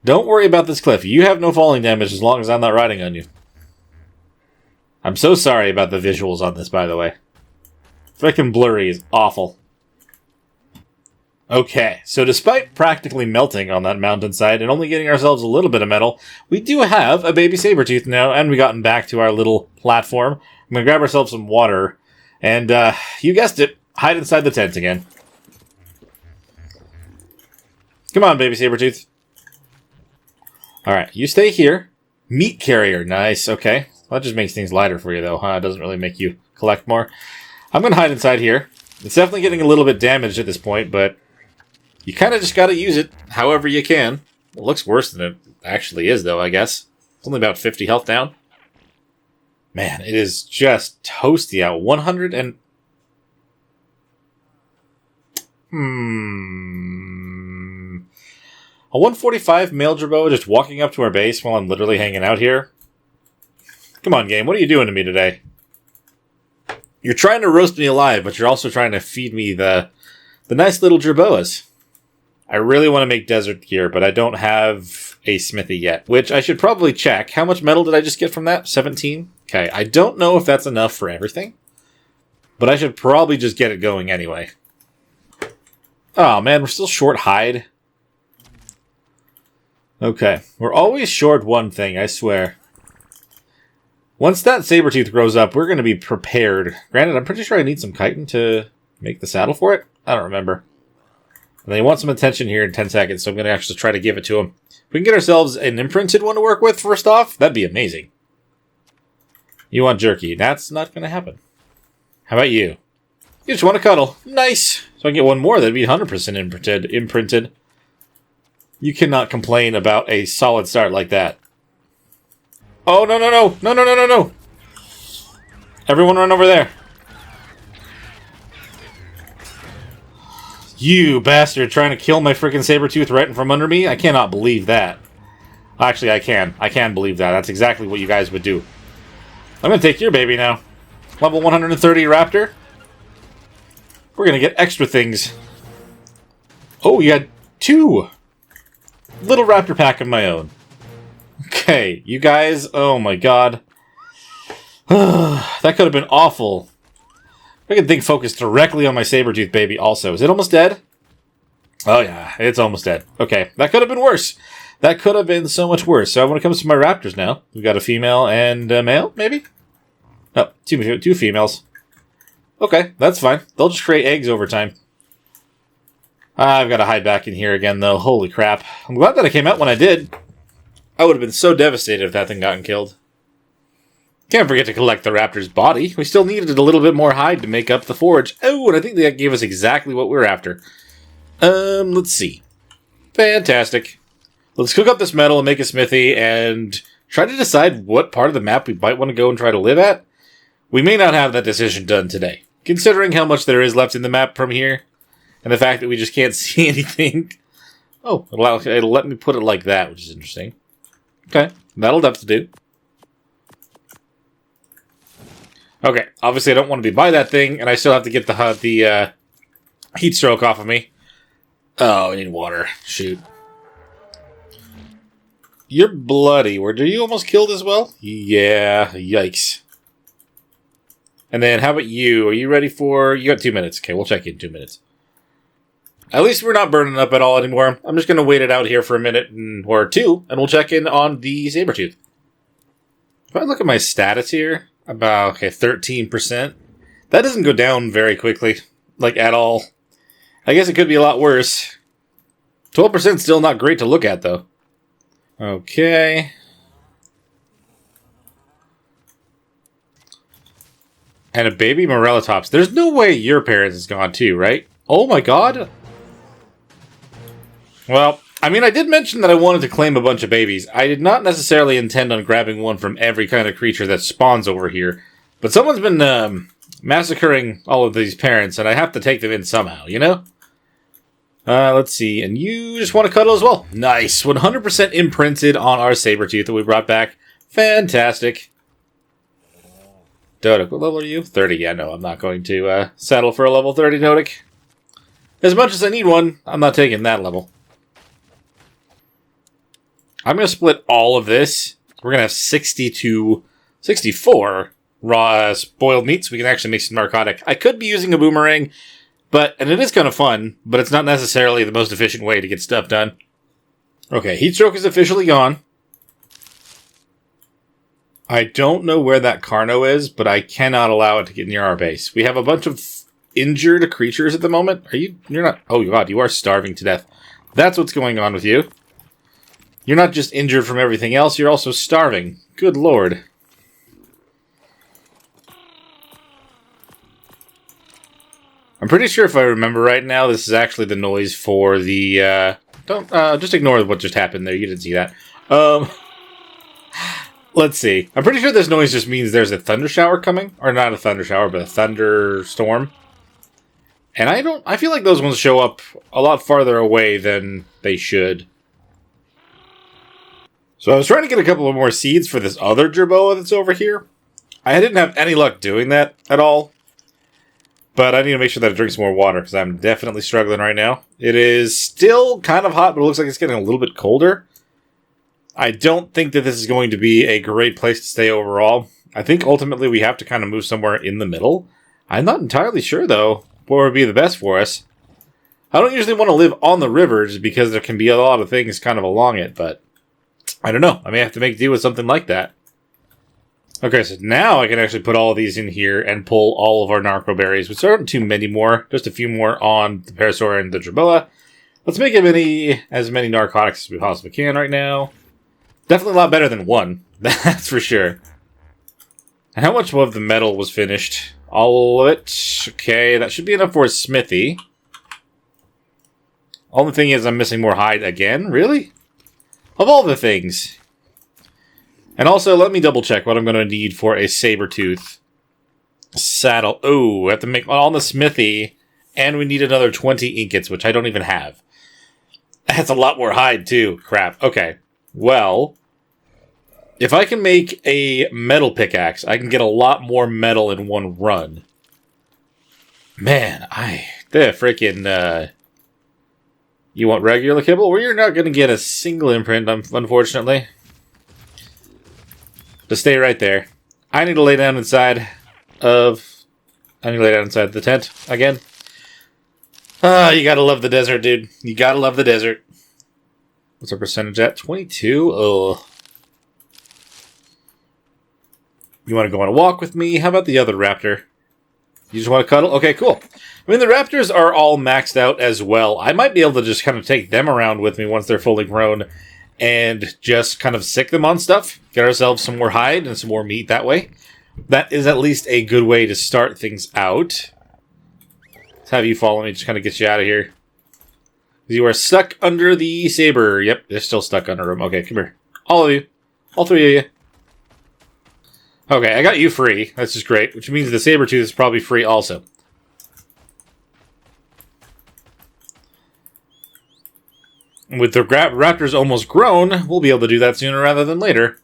Don't worry about this cliff. You have no falling damage as long as I'm not riding on you. I'm so sorry about the visuals on this, by the way. Frickin' blurry is awful. Okay, so despite practically melting on that mountainside and only getting ourselves a little bit of metal, we do have a baby saber-tooth now, and we've gotten back to our little platform. I'm going to grab ourselves some water, and you guessed it, hide inside the tent again. Come on, baby saber-tooth. Alright, you stay here. Meat carrier, nice, okay. Well, that just makes things lighter for you, though, huh? It doesn't really make you collect more. I'm going to hide inside here. It's definitely getting a little bit damaged at this point, but you kind of just got to use it however you can. It looks worse than it actually is, though, I guess. It's only about 50 health down. Man, it is just toasty out. 100 and... A 145 male Jerboa just walking up to our base while I'm literally hanging out here? Come on, game. What are you doing to me today? You're trying to roast me alive, but you're also trying to feed me the nice little Jerboas. I really want to make desert gear, but I don't have a smithy yet, which I should probably check. How much metal did I just get from that? 17? Okay, I don't know if that's enough for everything, but I should probably just get it going anyway. Oh man, we're still short hide. Okay, we're always short one thing, I swear. Once that saber-tooth grows up, we're going to be prepared. Granted, I'm pretty sure I need some chitin to make the saddle for it. I don't remember. And they want some attention here in 10 seconds, so I'm going to actually try to give it to them. If we can get ourselves an imprinted one to work with first off, that'd be amazing. You want jerky. That's not going to happen. How about you? You just want to cuddle. Nice. So I can get one more, that'd be 100% imprinted. You cannot complain about a solid start like that. Oh, no, no, no. No, no, no, no, no. Everyone run over there. You bastard trying to kill my freaking saber-tooth right from under me? I cannot believe that. Actually, I can. I can believe that. That's exactly what you guys would do. I'm going to take your baby now. Level 130 raptor. We're going to get extra things. Oh, you had 2. Little raptor pack of my own. Okay, you guys. Oh my god. That could have been awful. I could think focus directly on my saber-tooth baby also. Is it almost dead? Oh yeah, it's almost dead. Okay, that could have been worse. That could have been so much worse. So when it comes to my raptors now, we've got a female and a male, maybe? Oh, two females. Okay, that's fine. They'll just create eggs over time. I've got to hide back in here again, though. Holy crap. I'm glad that I came out when I did. I would have been so devastated if that thing gotten killed. Can't forget to collect the raptor's body. We still needed a little bit more hide to make up the forge. Oh, and I think that gave us exactly what we were after. Let's see. Fantastic. Let's cook up this metal and make a smithy and try to decide what part of the map we might want to go and try to live at. We may not have that decision done today, considering how much there is left in the map from here, and the fact that we just can't see anything. Oh, it'll let me put it like that, which is interesting. Okay, that'll have to do. Okay, obviously I don't want to be by that thing, and I still have to get the heat stroke off of me. Oh, I need water. Shoot. You're bloody. Were you almost killed as well? Yeah, yikes. And then, how about you? Are you ready for... You got 2 minutes. Okay, we'll check in 2 minutes. At least we're not burning up at all anymore. I'm just going to wait it out here for a minute or two, and we'll check in on the saber-tooth. If I look at my status here, about, 13%. That doesn't go down very quickly, like, at all. I guess it could be a lot worse. 12% still not great to look at, though. Okay. And a baby Morellatops. There's no way your parents is gone too, right? Oh my god. Well, I mean, I did mention that I wanted to claim a bunch of babies. I did not necessarily intend on grabbing one from every kind of creature that spawns over here. But someone's been massacring all of these parents, and I have to take them in somehow, you know? Let's see. And you just want to cuddle as well. Nice. 100% imprinted on our saber-tooth that we brought back. Fantastic. Dodic, what level are you? 30. Yeah, no, I'm not going to saddle for a level 30 Dodic. As much as I need one, I'm not taking that level. I'm going to split all of this. We're going to have 60 to 64 raw spoiled meat, so we can actually make some narcotic. I could be using a boomerang, and it is kind of fun, but it's not necessarily the most efficient way to get stuff done. Okay, heat stroke is officially gone. I don't know where that Carno is, but I cannot allow it to get near our base. We have a bunch of injured creatures at the moment. You're not... Oh god, you are starving to death. That's what's going on with you. You're not just injured from everything else, you're also starving. Good lord. I'm pretty sure if I remember right now, this is actually the noise for the, just ignore what just happened there, you didn't see that. Let's see. I'm pretty sure this noise just means there's a thunder shower coming. Or not a thunder shower, but a thunderstorm. And I feel like those ones show up a lot farther away than they should. So I was trying to get a couple of more seeds for this other jerboa that's over here. I didn't have any luck doing that at all. But I need to make sure that it drinks more water, because I'm definitely struggling right now. It is still kind of hot, but it looks like it's getting a little bit colder. I don't think that this is going to be a great place to stay overall. I think ultimately we have to kind of move somewhere in the middle. I'm not entirely sure, though, what would be the best for us. I don't usually want to live on the rivers, because there can be a lot of things kind of along it, but I don't know. I may have to make do with something like that. Okay, so now I can actually put all of these in here and pull all of our narco berries, which aren't too many more. Just a few more on the parasaur and the jerboa. Let's make as many narcotics as we possibly can right now. Definitely a lot better than one. That's for sure. And how much of the metal was finished? All of it. Okay, that should be enough for a smithy. Only thing is I'm missing more hide again? Really? Of all the things. And also, let me double check what I'm going to need for a saber-tooth saddle. Oh, I have to make on the smithy, and we need another 20 ingots, which I don't even have. That's a lot more hide, too. Crap. Okay. Well, if I can make a metal pickaxe, I can get a lot more metal in one run. Man, the freaking, you want regular kibble? Well, you're not going to get a single imprint, unfortunately. Just stay right there. I need to lay down inside the tent again. You gotta love the desert, dude. You gotta love the desert. What's our percentage at? 22? Ugh. You want to go on a walk with me? How about the other raptor? You just want to cuddle? Okay, cool. I mean, the raptors are all maxed out as well. I might be able to just kind of take them around with me once they're fully grown and just kind of sick them on stuff. Get ourselves some more hide and some more meat that way. That is at least a good way to start things out. Let's have you follow me, just kind of get you out of here. You are stuck under the saber. Yep, they're still stuck under him. Okay, come here. All of you. All three of you. Okay, I got you free. That's just great. Which means the saber-tooth is probably free also. With the raptors almost grown, we'll be able to do that sooner rather than later.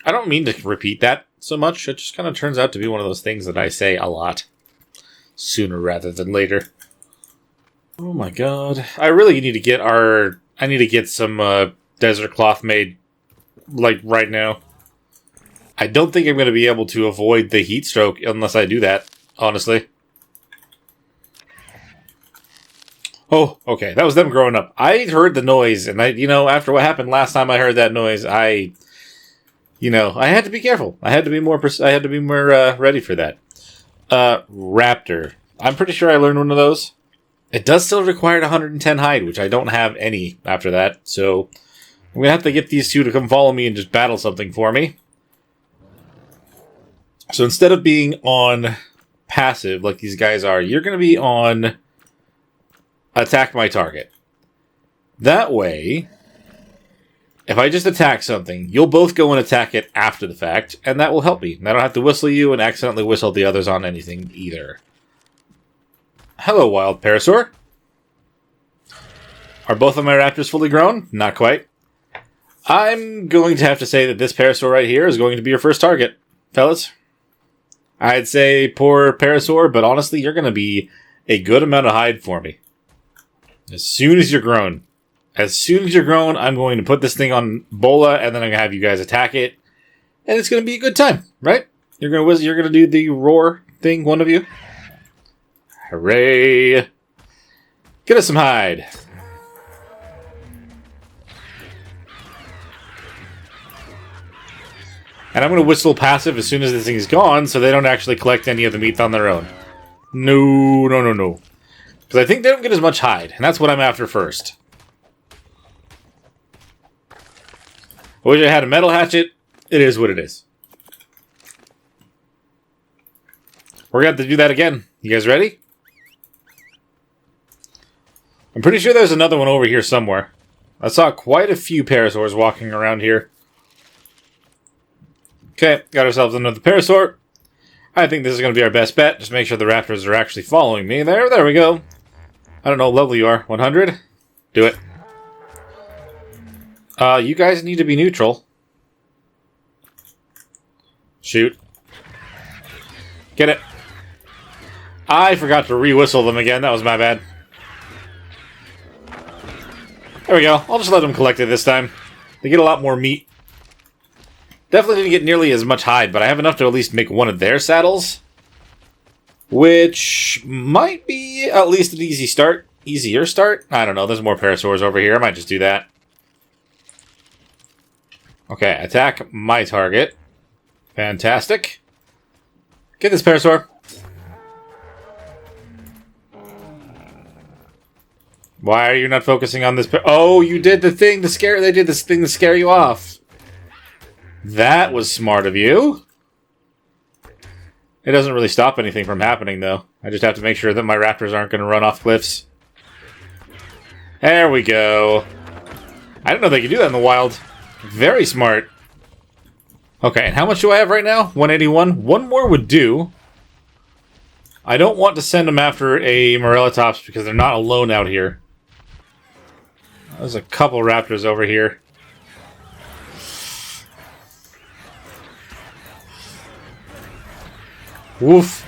I don't mean to repeat that so much. It just kind of turns out to be one of those things that I say a lot. Sooner rather than later. Oh my god. I really need to get I need to get some desert cloth made, like, right now. I don't think I'm going to be able to avoid the heat stroke unless I do that, honestly. Oh, okay. That was them growing up. I heard the noise, and after what happened last time I heard that noise, I had to be careful. I had to be more ready for that. Raptor. I'm pretty sure I learned one of those. It does still require 110 hide, which I don't have any after that, so I'm going to have to get these two to come follow me and just battle something for me. So instead of being on passive like these guys are, you're going to be on attack my target. That way, if I just attack something, you'll both go and attack it after the fact, and that will help me. And I don't have to whistle you and accidentally whistle the others on anything either. Hello, wild parasaur. Are both of my raptors fully grown? Not quite. I'm going to have to say that this parasaur right here is going to be your first target, fellas. I'd say poor parasaur, but honestly, you're going to be a good amount of hide for me. As soon as you're grown. As soon as you're grown, I'm going to put this thing on Bola, and then I'm going to have you guys attack it. And it's going to be a good time, right? You're going to do the roar thing, one of you. Hooray! Get us some hide. And I'm going to whistle passive as soon as this thing is gone, so they don't actually collect any of the meat on their own. No. Because I think they don't get as much hide, and that's what I'm after first. I wish I had a metal hatchet. It is what it is. We're going to have to do that again. You guys ready? I'm pretty sure there's another one over here somewhere. I saw quite a few parasaurs walking around here. Okay, got ourselves another parasaur. I think this is going to be our best bet. Just make sure the raptors are actually following me. There we go. I don't know how level you are. 100? Do it. You guys need to be neutral. Shoot. Get it. I forgot to re-whistle them again. That was my bad. There we go. I'll just let them collect it this time. They get a lot more meat. Definitely didn't get nearly as much hide, but I have enough to at least make one of their saddles. Which might be at least an easy start. Easier start? I don't know. There's more parasaurs over here. I might just do that. Okay, attack my target. Fantastic. Get this parasaur. Why are you not focusing on this? Oh, you did the thing to scare. They did this thing to scare you off. That was smart of you. It doesn't really stop anything from happening, though. I just have to make sure that my raptors aren't going to run off cliffs. There we go. I didn't know they could do that in the wild. Very smart. Okay, and how much do I have right now? 181. One more would do. I don't want to send them after a Morellatops because they're not alone out here. There's a couple raptors over here. Woof.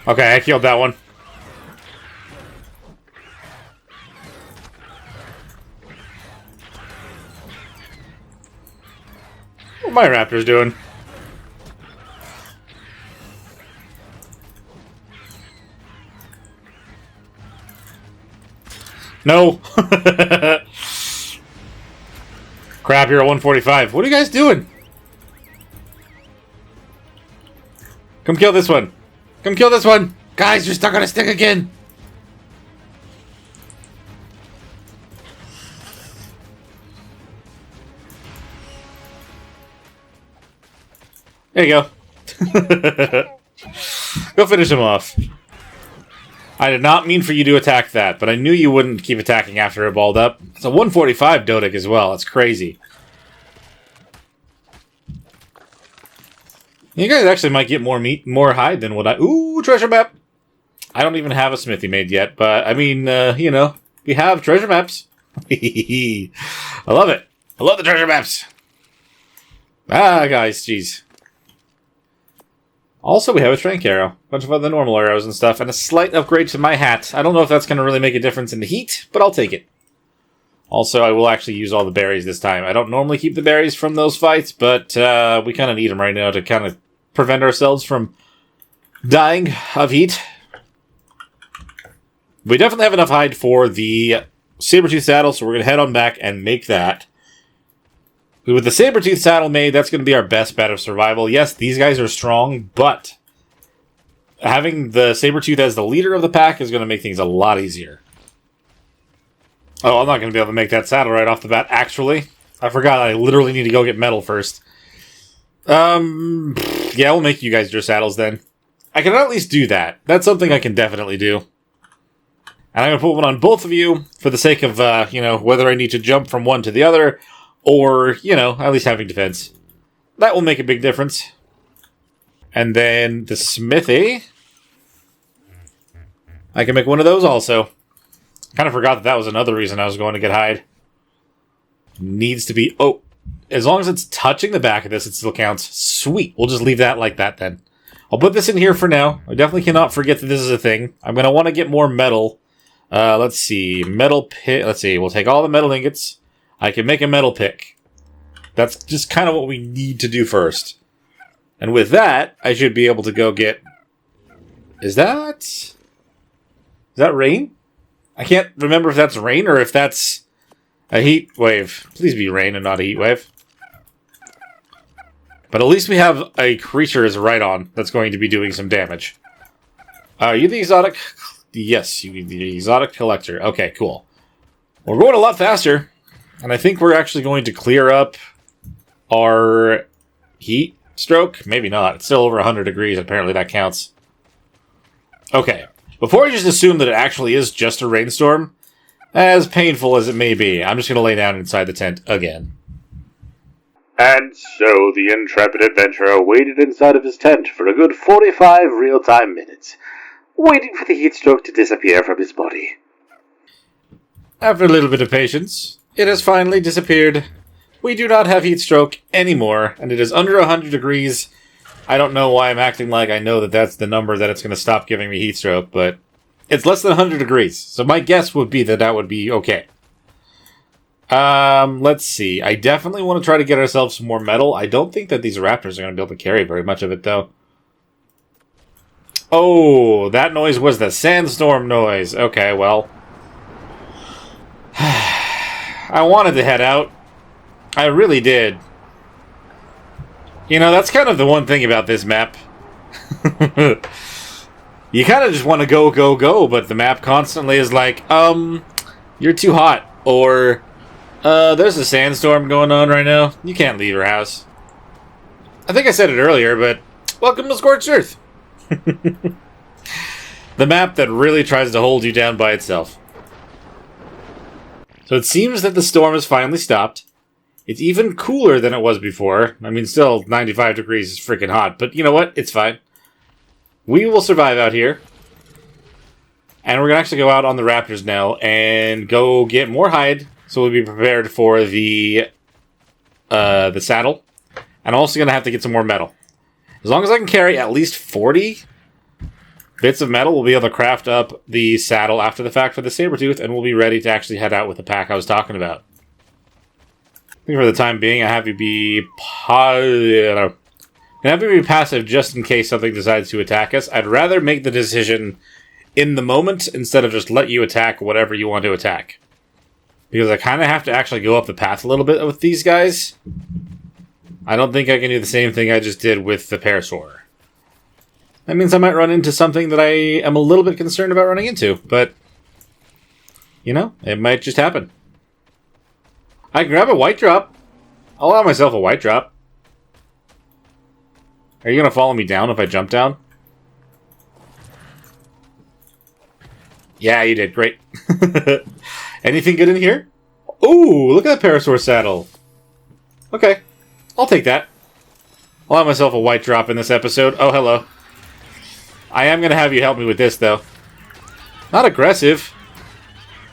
Okay, I killed that one. What are my raptors doing? No! Crap, you're at 145. What are you guys doing? Come kill this one. Come kill this one. Guys, you're stuck on a stick again. There you go. Go finish him off. I did not mean for you to attack that, but I knew you wouldn't keep attacking after it balled up. It's a 145 Dodic as well. It's crazy. You guys actually might get more meat, more hide than what I... Ooh, treasure map! I don't even have a smithy made yet, but, I mean, you know, we have treasure maps. I love it. I love the treasure maps. Ah, guys, jeez. Also, we have a trank arrow, a bunch of other normal arrows and stuff, and a slight upgrade to my hat. I don't know if that's going to really make a difference in the heat, but I'll take it. Also, I will actually use all the berries this time. I don't normally keep the berries from those fights, but we kind of need them right now to kind of prevent ourselves from dying of heat. We definitely have enough hide for the saber-tooth saddle, so we're going to head on back and make that. With the saber-tooth saddle made, that's going to be our best bet of survival. Yes, these guys are strong, but having the saber-tooth as the leader of the pack is going to make things a lot easier. Oh, I'm not going to be able to make that saddle right off the bat, actually. I forgot I literally need to go get metal first. Yeah, we'll make you guys your saddles then. I can at least do that. That's something I can definitely do. And I'm going to put one on both of you for the sake of, you know, whether I need to jump from one to the other, or, you know, at least having defense. That will make a big difference. And then the smithy. I can make one of those also. Kind of forgot that that was another reason I was going to get hide. Needs to be... Oh, as long as it's touching the back of this, it still counts. Sweet. We'll just leave that like that then. I'll put this in here for now. I definitely cannot forget that this is a thing. I'm going to want to get more metal Let's see. Metal pick. Let's see. We'll take all the metal ingots. I can make a metal pick. That's just kind of what we need to do first. And with that, I should be able to go get... Is that rain? I can't remember if that's rain or if that's a heat wave. Please be rain and not a heat wave. But at least we have a creature as right on that's going to be doing some damage. Are you the exotic... Yes, you're the exotic collector. Okay, cool. We're going a lot faster. And I think we're actually going to clear up our heat stroke. Maybe not. It's still over 100 degrees. Apparently that counts. Okay. Before I just assume that it actually is just a rainstorm, as painful as it may be, I'm just going to lay down inside the tent again. And so the intrepid adventurer waited inside of his tent for a good 45 real-time minutes, waiting for the heat stroke to disappear from his body. After a little bit of patience, it has finally disappeared. We do not have heat stroke anymore, and it is under 100 degrees. I don't know why I'm acting like I know that that's the number that it's going to stop giving me heat stroke, but it's less than 100 degrees, so my guess would be that that would be okay. Let's see. I definitely want to try to get ourselves some more metal. I don't think that these raptors are going to be able to carry very much of it, though. Oh, that noise was the sandstorm noise. Okay, well. I wanted to head out. I really did. You know, that's kind of the one thing about this map. You kind of just want to go, go, go, but the map constantly is like, you're too hot, or, there's a sandstorm going on right now. You can't leave your house. I think I said it earlier, but welcome to Scorched Earth. The map that really tries to hold you down by itself. So it seems that the storm has finally stopped. It's even cooler than it was before. I mean, still 95 degrees is freaking hot, but you know what? It's fine. We will survive out here. And we're going to actually go out on the raptors now and go get more hide, so we'll be prepared for the saddle. And I'm also going to have to get some more metal. As long as I can carry at least 40 bits of metal, we'll be able to craft up the saddle after the fact for the Sabertooth, and we'll be ready to actually head out with the pack I was talking about. I think for the time being, I have to be passive just in case something decides to attack us. I'd rather make the decision in the moment instead of just let you attack whatever you want to attack. Because I kind of have to actually go up the path a little bit with these guys. I don't think I can do the same thing I just did with the Parasaur. That means I might run into something that I am a little bit concerned about running into, but, you know, it might just happen. I can grab a white drop. I'll allow myself a white drop. Are you going to follow me down if I jump down? Yeah, you did. Great. Anything good in here? Ooh, look at that Parasaur saddle. Okay, I'll take that. I'll allow myself a white drop in this episode. Oh, hello. I am going to have you help me with this, though. Not aggressive.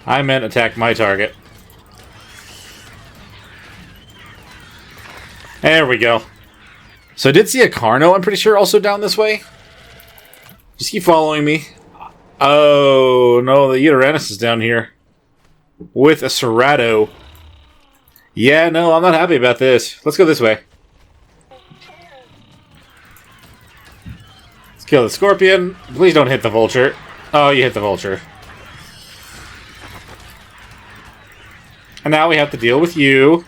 I meant attack my target. There we go. So I did see a Carno, I'm pretty sure, also down this way. Just keep following me. Oh, no, the Uteranus is down here. With a Cerrado. Yeah, no, I'm not happy about this. Let's go this way. Let's kill the Scorpion. Please don't hit the Vulture. Oh, you hit the Vulture. And now we have to deal with you.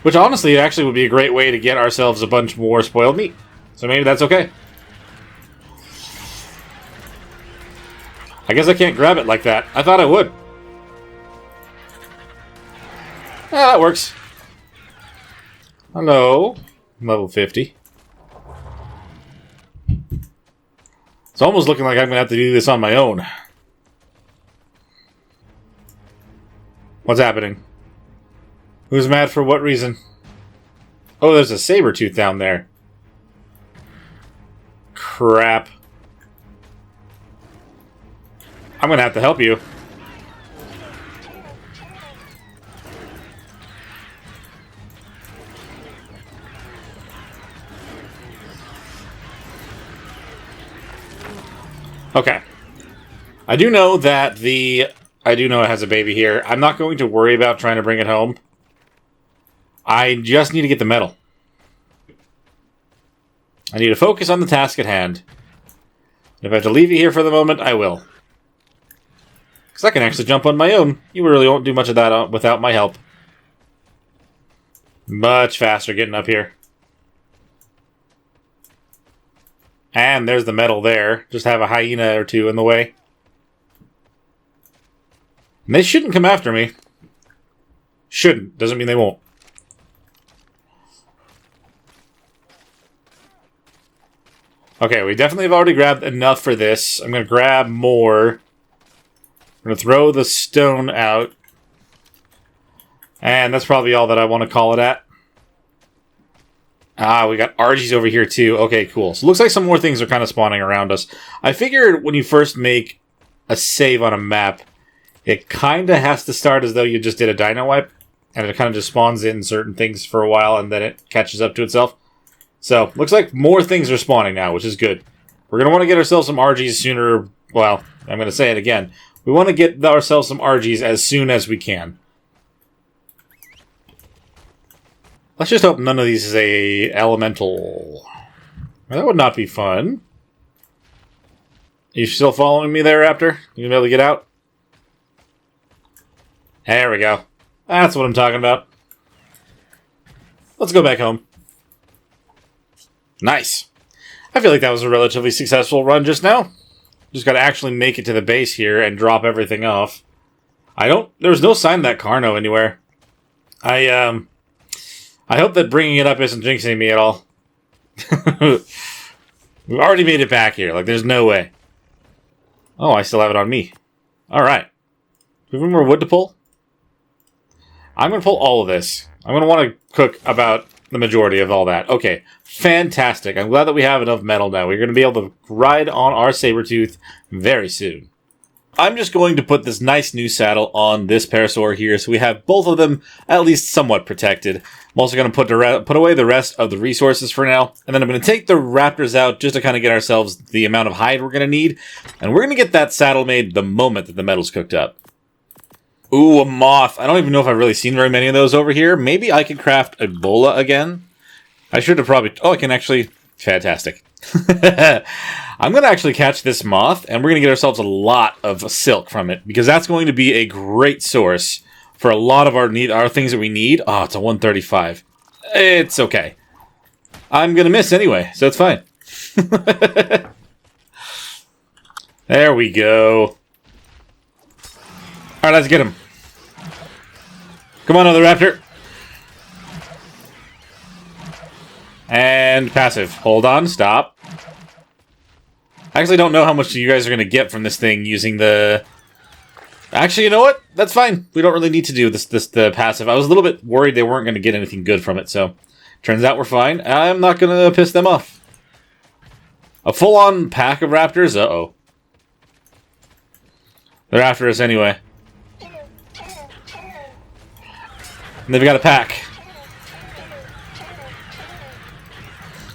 Which, honestly, actually would be a great way to get ourselves a bunch more spoiled meat. So maybe that's okay. I guess I can't grab it like that. I thought I would. Ah, that works. Hello. Level 50. It's almost looking like I'm going to have to do this on my own. What's happening? Who's mad for what reason? Oh, there's a Sabertooth down there. Crap. I'm gonna have to help you. Okay. I do know that the I do know it has a baby here. I'm not going to worry about trying to bring it home. I just need to get the metal. I need to focus on the task at hand. If I have to leave you here for the moment, I will. Because I can actually jump on my own. You really won't do much of that without my help. Much faster getting up here. And there's the metal there. Just have a hyena or two in the way. And they shouldn't come after me. Shouldn't. Doesn't mean they won't. Okay, we definitely have already grabbed enough for this. I'm going to grab more. I'm going to throw the stone out. And that's probably all that I want to call it at. Ah, we got RGs over here too. Okay, cool. So it looks like some more things are kind of spawning around us. I figured when you first make a save on a map, it kind of has to start as though you just did a dino wipe. And it kind of just spawns in certain things for a while and then it catches up to itself. So, looks like more things are spawning now, which is good. We're going to want to get ourselves some RGs sooner. Well, I'm going to say it again. We want to get ourselves some RGs as soon as we can. Let's just hope none of these is a elemental. That would not be fun. You still following me there, Raptor? You gonna be able to get out? There we go. That's what I'm talking about. Let's go back home. Nice. I feel like that was a relatively successful run just now. Just gotta actually make it to the base here and drop everything off. There's no sign of that Carno anywhere. I hope that bringing it up isn't jinxing me at all. We've already made it back here. Like, there's no way. Oh, I still have it on me. Alright. Do we have more wood to pull? I'm going to pull all of this. I'm going to want to cook about the majority of all that. Okay. Fantastic. I'm glad that we have enough metal now. We're going to be able to ride on our Sabertooth very soon. I'm just going to put this nice new saddle on this Parasaur here, so we have both of them at least somewhat protected. I'm also going to put away the rest of the resources for now, and then I'm going to take the raptors out just to kind of get ourselves the amount of hide we're going to need, and we're going to get that saddle made the moment that the metal's cooked up. Ooh, a moth. I don't even know if I've really seen very many of those over here. Maybe I can craft Ebola again. I should have probably... Oh, I can actually... Fantastic. I'm going to actually catch this moth, and we're going to get ourselves a lot of silk from it, because that's going to be a great source for a lot of our things that we need. Oh, it's a 135. It's okay. I'm going to miss anyway, so it's fine. There we go. Alright, let's get him. Come on, other raptor. And passive. Hold on, stop. I actually don't know how much you guys are going to get from this thing using the... Actually, you know what? That's fine. We don't really need to do the passive. I was a little bit worried they weren't going to get anything good from it, so... Turns out we're fine. I'm not going to piss them off. A full-on pack of raptors? Uh-oh. They're after us anyway. And they've got a pack.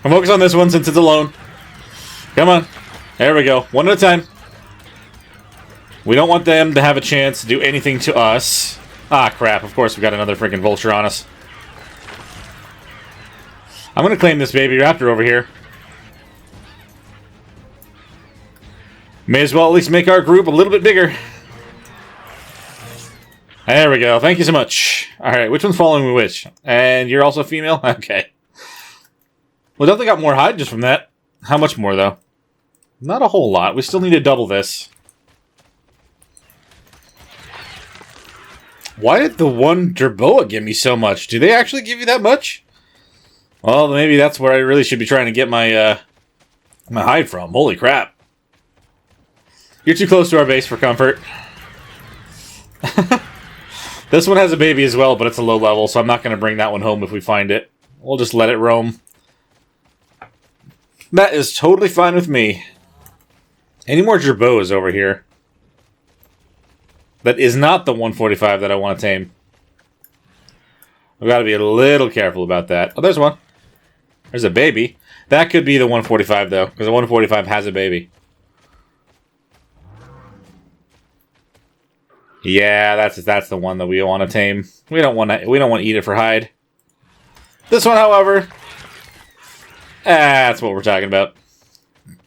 I'll focus on this one since it's alone. Come on. There we go. One at a time. We don't want them to have a chance to do anything to us. Ah, crap. Of course we got another freaking vulture on us. I'm going to claim this baby raptor over here. May as well at least make our group a little bit bigger. There we go. Thank you so much. Alright, which one's following me which? And you're also female? Okay. Well, definitely got more hide just from that. How much more, though? Not a whole lot. We still need to double this. Why did the one Jerboa give me so much? Do they actually give you that much? Well, maybe that's where I really should be trying to get my my hide from. Holy crap. You're too close to our base for comfort. This one has a baby as well, but it's a low level, so I'm not going to bring that one home if we find it. We'll just let it roam. That is totally fine with me. Any more Jerboas over here? That is not the 145 that I want to tame. I've got to be a little careful about that. Oh, there's one. There's a baby. That could be the 145, though, because the 145 has a baby. Yeah, that's the one that we want to tame. We don't want to eat it for hide. This one, however, that's what we're talking about.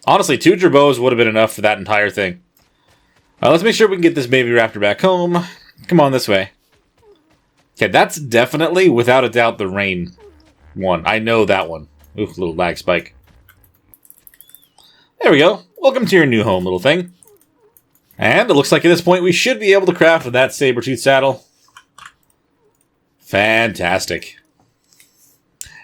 Honestly, 2 Jerboas would have been enough for that entire thing. Let's make sure we can get this baby raptor back home. Come on this way. Okay, that's definitely, without a doubt, the rain one. I know that one. Oof, little lag spike. There we go. Welcome to your new home, little thing. And it looks like at this point we should be able to craft that saber-tooth saddle. Fantastic.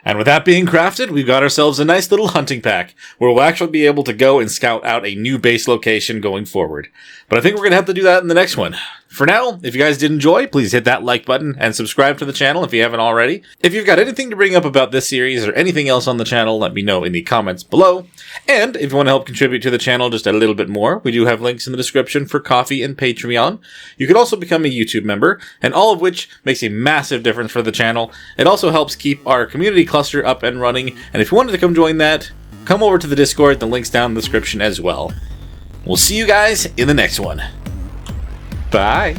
And with that being crafted, we've got ourselves a nice little hunting pack, where we'll actually be able to go and scout out a new base location going forward. But I think we're going to have to do that in the next one. For now, if you guys did enjoy, please hit that like button and subscribe to the channel if you haven't already. If you've got anything to bring up about this series or anything else on the channel, let me know in the comments below. And if you want to help contribute to the channel just a little bit more, we do have links in the description for Ko-fi and Patreon. You could also become a YouTube member, and all of which makes a massive difference for the channel. It also helps keep our community cluster up and running, and if you wanted to come join that, come over to the Discord, the link's down in the description as well. We'll see you guys in the next one. Bye!